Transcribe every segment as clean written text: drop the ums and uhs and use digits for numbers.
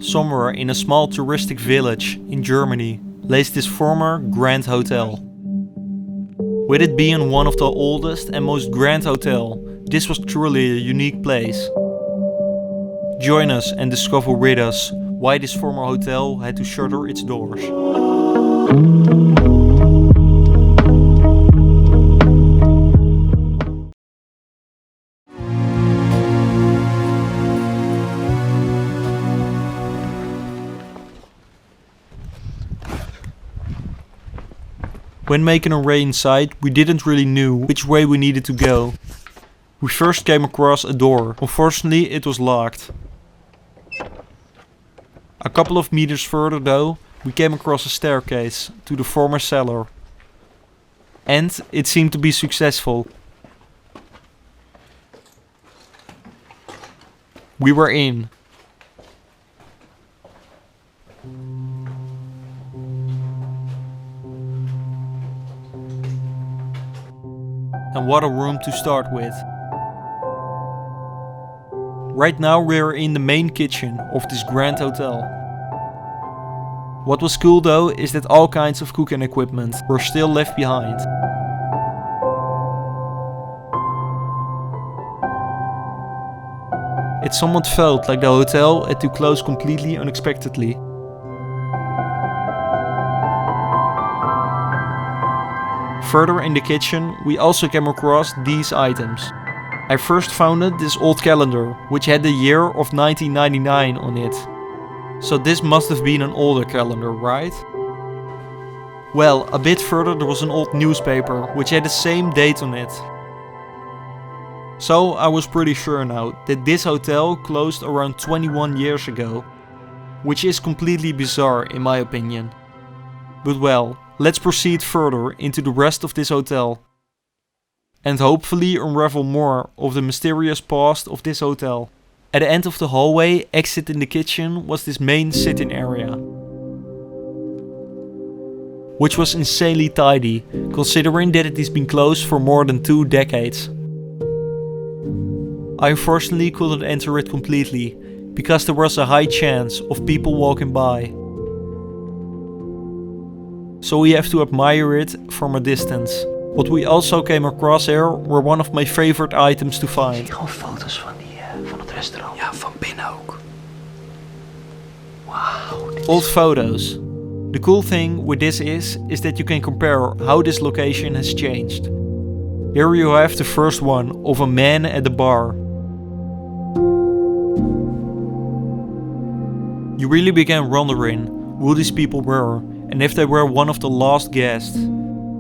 Somewhere in a small touristic village in Germany lays this former Grand Hotel. With it being one of the oldest and most grand hotel, this was truly a unique place. Join us and discover with us why this former hotel had to shutter its doors. When making a way inside, we didn't really knew which way we needed to go. We first came across a door. Unfortunately, it was locked. A couple of meters further though, we came across a staircase to the former cellar. And it seemed to be successful. We were in. And what a room to start with. Right now we're in the main kitchen of this grand hotel. What was cool though is that all kinds of cooking equipment were still left behind. It somewhat felt like the hotel had to close completely unexpectedly. Further in the kitchen, we also came across these items. I first found this old calendar, which had the year of 1999 on it. So this must have been an older calendar, right? Well, a bit further there was an old newspaper, which had the same date on it. So I was pretty sure now that this hotel closed around 21 years ago. Which is completely bizarre in my opinion. But well, let's proceed further into the rest of this hotel. And hopefully unravel more of the mysterious past of this hotel. At the end of the hallway, exit in the kitchen, was this main sitting area. Which was insanely tidy, considering that it has been closed for more than 2 decades. I unfortunately couldn't enter it completely, because there was a high chance of people walking by. So we have to admire it from a distance. What we also came across here were one of my favorite items to find. Ik zie gewoon foto's van het restaurant. Ja, van binnen ook. Wow. Old photos. The cool thing with this is that you can compare how this location has changed. Here you have the first one of a man at the bar. You really began wondering who these people were and if they were one of the last guests.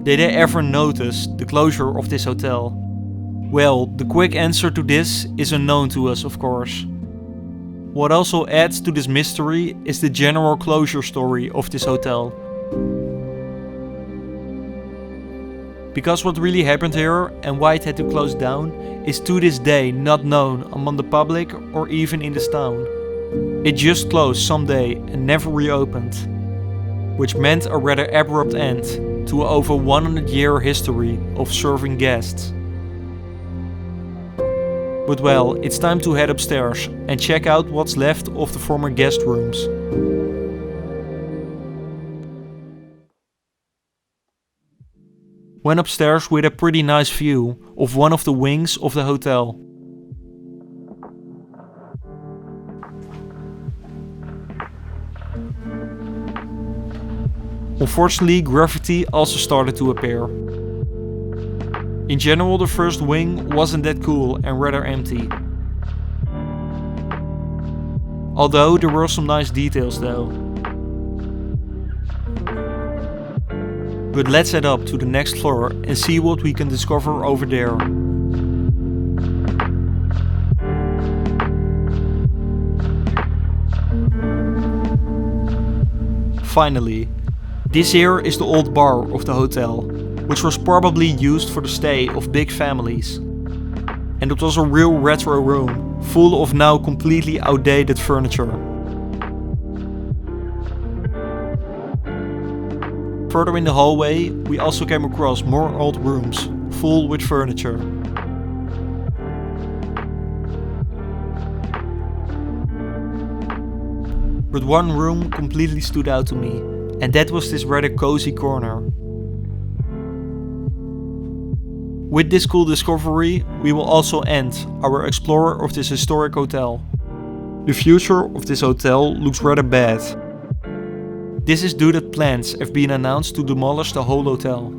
Did they ever notice the closure of this hotel? Well, the quick answer to this is unknown to us, of course. What also adds to this mystery is the general closure story of this hotel. Because what really happened here and why it had to close down is to this day not known among the public or even in this town. It just closed someday and never reopened, which meant a rather abrupt end to an over 100-year history of serving guests. But well, it's time to head upstairs and check out what's left of the former guest rooms. Went upstairs with a pretty nice view of one of the wings of the hotel. Unfortunately, graffiti also started to appear. In general, the first wing wasn't that cool and rather empty. Although there were some nice details though. But let's head up to the next floor and see what we can discover over there. Finally. This here is the old bar of the hotel, which was probably used for the stay of big families. And it was a real retro room, full of now completely outdated furniture. Further in the hallway, we also came across more old rooms, full with furniture. But one room completely stood out to me, and that was this rather cozy corner. With this cool discovery, we will also end our explorer of this historic hotel. The future of this hotel looks rather bad. This is due that plans have been announced to demolish the whole hotel.